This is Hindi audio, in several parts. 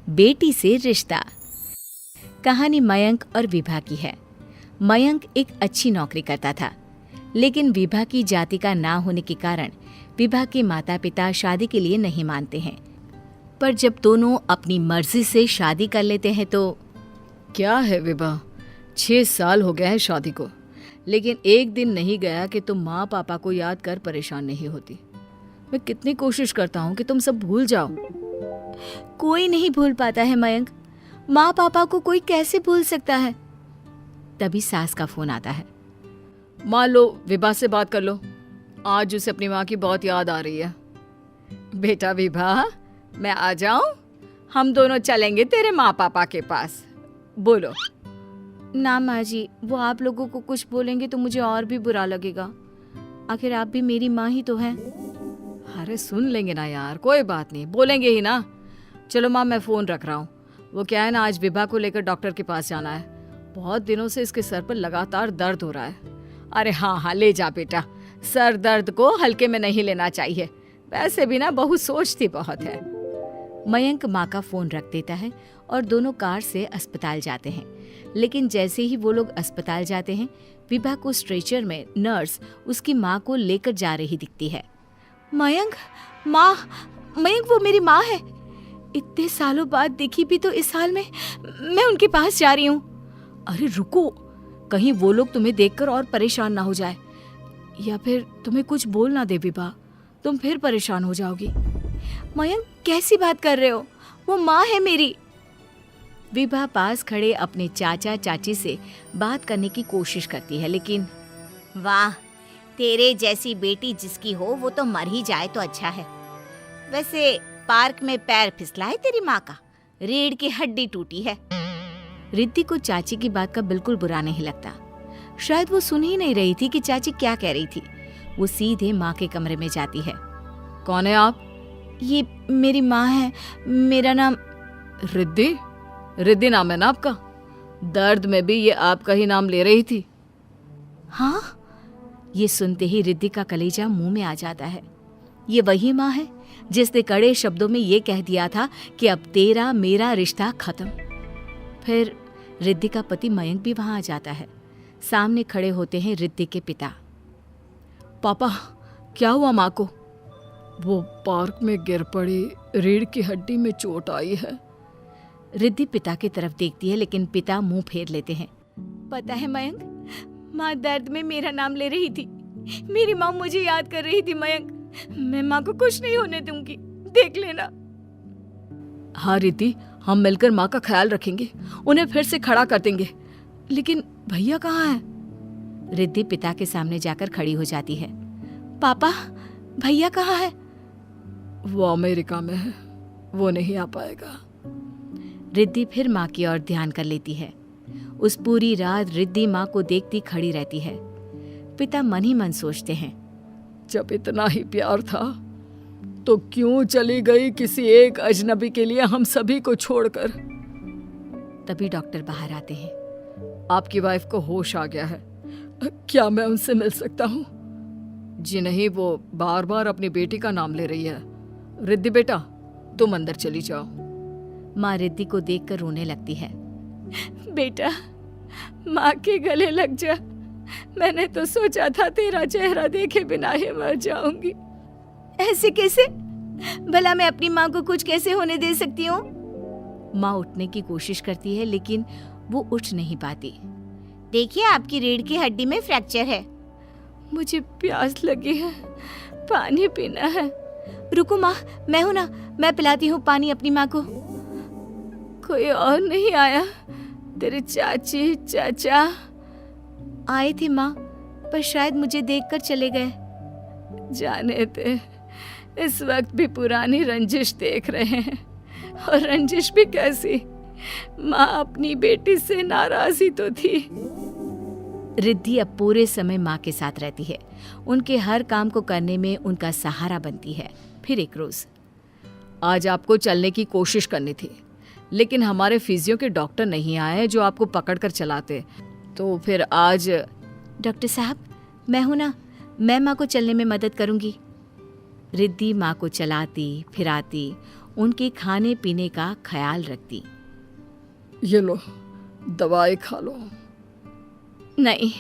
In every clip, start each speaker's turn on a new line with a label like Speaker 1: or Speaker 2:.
Speaker 1: बेटी से रिश्ता। कहानी मयंक और विभा की है। मयंक एक अच्छी नौकरी करता था, लेकिन विभा की जाति का ना होने के कारण विभा के माता पिता शादी के लिए नहीं मानते हैं। पर जब दोनों अपनी मर्जी से शादी कर लेते हैं तो
Speaker 2: क्या है विभा, 6 साल हो गया है शादी को, लेकिन एक दिन नहीं गया कि तुम माँ पापा को याद कर परेशान नहीं होती। मैं कितनी कोशिश करता हूँ कि तुम सब भूल जाओ।
Speaker 1: कोई नहीं भूल पाता है मयंक। माँ पापा को कोई कैसे भूल सकता है। तभी सास का फोन आता है।
Speaker 2: मान लो विभा से बात कर लो, आज उसे अपनी माँ की बहुत याद आ रही है। बेटा विभा, मैं आ जाऊं? हम दोनों चलेंगे तेरे माँ पापा के पास। बोलो।
Speaker 1: ना माँ जी, वो आप लोगों को कुछ बोलेंगे तो मुझे और भी बुरा लगेगा। आखिर आप भी मेरी माँ ही तो हैं।
Speaker 2: अरे सुन लेंगे ना यार, कोई बात नहीं, बोलेंगे ही ना। चलो माँ, मैं फ़ोन रख रहा हूँ। वो क्या है ना, आज विभा को लेकर डॉक्टर के पास जाना है। बहुत दिनों से इसके सर पर लगातार दर्द हो रहा है। अरे हाँ, ले जा बेटा, सर दर्द को हल्के में नहीं लेना चाहिए। वैसे भी ना बहू सोचती बहुत है।
Speaker 1: मयंक माँ का फोन रख देता है और दोनों कार से अस्पताल जाते हैं। लेकिन जैसे ही वो लोग अस्पताल जाते हैं, विभा को स्ट्रेचर में नर्स उसकी माँ को लेकर जा रही दिखती है। मयंक, माँ, मयंक वो मेरी माँ है। इतने सालों बाद देखी भी तो इस हाल में मैं उनके पास जा रही हूँ।
Speaker 2: अरे रुको, कहीं वो लोग तुम्हें देखकर और परेशान ना हो जाए, या फिर तुम्हें कुछ बोल ना दे विभा, तुम फिर परेशान हो जाओगी।
Speaker 1: मयंक, कैसी बात कर रहे हो? वो माँ है मेरी। विभा पास खड़े अपने चाचा चाची से बात करने की कोशिश करती है, लेकिन
Speaker 3: वाह, तेरे जैसी बेटी जिसकी हो वो तो मर ही जाए तो अच्छा है। वैसे पार्क में पैर फिसला है तेरी माँ का, रीढ़ की हड्डी टूटी है।
Speaker 1: रिद्धि को चाची की बात का बिल्कुल बुरा नहीं लगता। शायद वो सुन ही नहीं रही थी कि चाची क्या कह रही थी। वो सीधे माँ के कमरे में जाती है।
Speaker 2: कौन है आप?
Speaker 1: ये मेरी माँ है, मेरा नाम
Speaker 2: रिद्धि। रिद्धि नाम है ना आपका? दर्द में भी ये आपका ही नाम ले रही थी।
Speaker 1: हाँ, ये सुनते ही रिद्धि का कलेजा मुंह में आ जाता है। ये वही माँ है जिसने कड़े शब्दों में ये कह दिया था कि अब तेरा मेरा रिश्ता खत्म। फिर रिद्धि का पति मयंक भी वहां आ जाता है। सामने खड़े होते हैं रिद्धि के पिता।
Speaker 2: पापा, क्या हुआ माँ को? वो पार्क में गिर पड़ी, रीढ़ की हड्डी में चोट आई है।
Speaker 1: रिद्धि पिता की तरफ देखती है, लेकिन पिता मुंह फेर लेते हैं। पता है मयंक, माँ दर्द में मेरा नाम ले रही थी। मेरी माँ मुझे याद कर रही थी मयंक। मैं माँ को कुछ नहीं होने दूंगी, देख लेना।
Speaker 2: हाँ रिद्धि, हम मिलकर माँ का ख्याल रखेंगे, उन्हें फिर से खड़ा कर देंगे। लेकिन भैया कहाँ है?
Speaker 1: रिद्धि पिता के सामने जाकर खड़ी हो जाती है। पापा, भैया कहाँ है?
Speaker 2: वो अमेरिका में है, वो नहीं आ पाएगा।
Speaker 1: रिद्धि फिर माँ की ओर ध्यान कर लेती है। उस पूरी रात रिद्धि माँ को देखती खड़ी रहती है। पिता मन ही मन सोचते हैं,
Speaker 2: जब इतना ही प्यार था तो क्यों चली गई किसी एक अजनबी के लिए हम सभी को छोड़कर।
Speaker 1: तभी डॉक्टर बाहर आते हैं।
Speaker 2: आपकी वाइफ को होश आ गया है, क्या मैं उनसे मिल सकता हूँ? जी नहीं, वो बार बार अपनी बेटी का नाम ले रही है। रिद्धि बेटा, तुम अंदर चली जाओ।
Speaker 1: माँ रिद्धि को देखकर रोने लगती है।
Speaker 2: बेटा, माँ के गले लग जा। मैंने तो सोचा था तेरा चेहरा देखे बिना ही मर जाऊंगी।
Speaker 1: ऐसे कैसे? भला मैं अपनी माँ को कुछ कैसे होने दे सकती हूँ? माँ उठने की कोशिश करती है, लेकिन वो उठ नहीं पाती।
Speaker 3: देखिए, आपकी रीढ़ की हड्डी में फ्रैक्चर है।
Speaker 2: मुझे प्यास लगी है, पानी पीना है।
Speaker 1: रुको माँ, मैं हूं ना, मैं पिलाती हूँ पानी अपनी माँ को।
Speaker 2: कोई और नहीं आया? तेरे चाची चाचा
Speaker 1: आए थे माँ, पर शायद मुझे देखकर चले गए।
Speaker 2: जाने दे, इस वक्त भी पुरानी रंजिश देख रहे हैं। और रंजिश भी कैसी? माँ अपनी बेटी से नाराज ही तो थी।
Speaker 1: रिद्धि अब पूरे समय माँ के साथ रहती है। उनके हर काम को करने में उनका सहारा बनती है। फिर एक रोज,
Speaker 2: आज आपको चलने की कोशिश करनी थी, लेकिन हमारे फिजियो के डॉक्टर नहीं आए जो आपको पकड़ कर चलाते, तो फिर आज।
Speaker 1: डॉक्टर साहब, मैं हूं ना, मैं माँ को चलने में मदद करूंगी। रिद्धि माँ को चलाती फिराती उनके खाने पीने का ख्याल रखती।
Speaker 2: ये लो, दवाई खा लो।
Speaker 1: नहीं,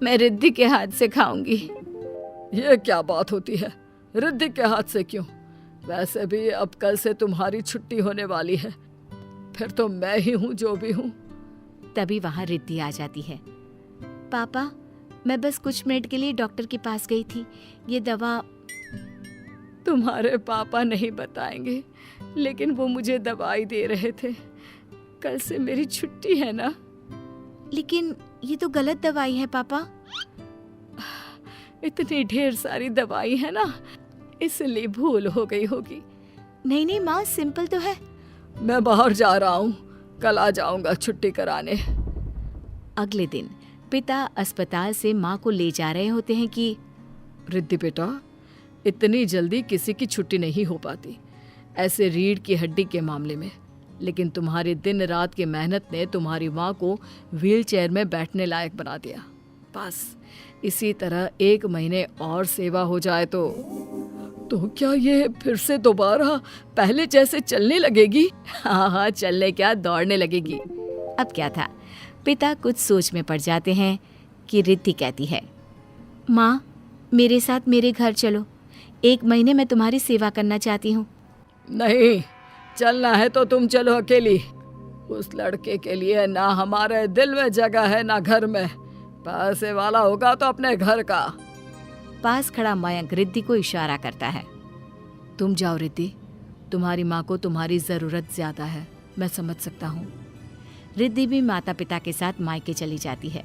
Speaker 1: मैं रिद्धि के हाथ से खाऊंगी।
Speaker 2: ये क्या बात होती है? रिद्धि के हाथ से क्यों? वैसे भी अब कल से तुम्हारी छुट्टी होने वाली है, फिर तो मैं ही हूँ जो भी हूँ।
Speaker 1: तभी वहां रिद्धि आ जाती है। पापा, मैं बस कुछ मिनट के लिए डॉक्टर के पास गई थी। ये दवा।
Speaker 2: तुम्हारे पापा नहीं बताएंगे, लेकिन वो मुझे दवाई दे रहे थे। कल से मेरी छुट्टी है ना।
Speaker 1: लेकिन ये तो गलत दवाई है पापा।
Speaker 2: इतनी ढेर सारी दवाई है ना, इसलिए भूल हो गई होगी।
Speaker 1: नहीं नहीं माँ, सिंपल तो है।
Speaker 2: मैं बाहर जा रहा हूँ, कल आ जाऊंगा छुट्टी कराने।
Speaker 1: अगले दिन पिता अस्पताल से माँ को ले जा रहे होते हैं कि
Speaker 2: रिद्धि बेटा, इतनी जल्दी किसी की छुट्टी नहीं हो पाती, ऐसे रीढ़ की हड्डी के मामले में। लेकिन तुम्हारी दिन रात की मेहनत ने तुम्हारी माँ को व्हीलचेयर में बैठने लायक बना दिया। बस इसी तरह 1 महीने और सेवा हो जाए तो क्या ये फिर से दोबारा पहले जैसे चलने लगेगी?
Speaker 1: हाँ, चलने क्या, दौड़ने लगेगी। अब क्या था, पिता कुछ सोच में पड़ जाते हैं कि रिद्धि कहती है, माँ मेरे साथ मेरे घर चलो, 1 महीने मैं तुम्हारी सेवा करना चाहती हूँ।
Speaker 2: नहीं, चलना है तो तुम चलो अकेली। उस लड़के के लिए ना हमारे दिल में जगह है ना घर में। पैसे वाला होगा तो अपने घर का।
Speaker 1: पास खड़ा मयंक रिद्धि को इशारा करता है।
Speaker 2: तुम जाओ रिद्धि, तुम्हारी माँ को तुम्हारी जरूरत ज्यादा है, मैं समझ सकता हूँ।
Speaker 1: रिद्धि भी माता पिता के साथ मायके चली जाती है।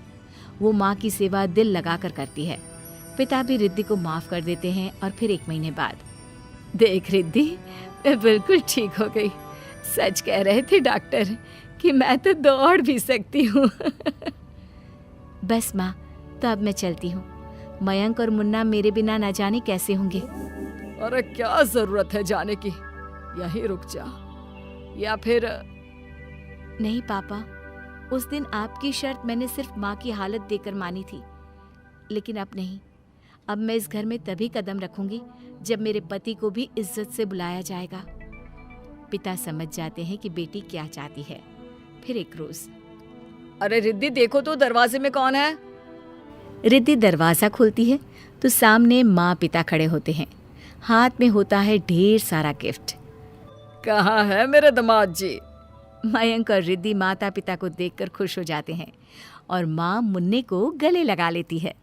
Speaker 1: वो माँ की सेवा दिल लगाकर करती है। पिता भी रिद्धि को माफ कर देते हैं और फिर 1 महीने बाद, देख रिद्धि, मैं बिल्कुल ठीक हो गई। सच कह रहे थे डॉक्टर कि मैं तो दौड़ भी सकती हूँ। बस माँ, तो अब मैं चलती हूँ। मयंक और मुन्ना मेरे बिना न जाने कैसे होंगे।
Speaker 2: अरे क्या जरूरत है जाने की, यहीं रुक जा। या फिर
Speaker 1: नहीं पापा, उस दिन आपकी शर्त मैंने सिर्फ माँ की हालत देखकर मानी थी, लेकिन अब नहीं। अब मैं इस घर में तभी कदम रखूंगी जब मेरे पति को भी इज्जत से बुलाया जाएगा। पिता समझ जाते हैं कि बेटी क्या चाहती है। फिर एक रोज,
Speaker 2: अरे रिद्धि देखो तो दरवाजे में कौन है?
Speaker 1: रिद्धि दरवाजा खोलती है तो सामने माँ पिता खड़े होते हैं। हाथ में होता है ढेर सारा गिफ्ट।
Speaker 2: कहाँ है मेरे दामाद जी?
Speaker 1: मयंक और रिद्धि माता पिता को देखकर खुश हो जाते हैं और माँ मुन्ने को गले लगा लेती है।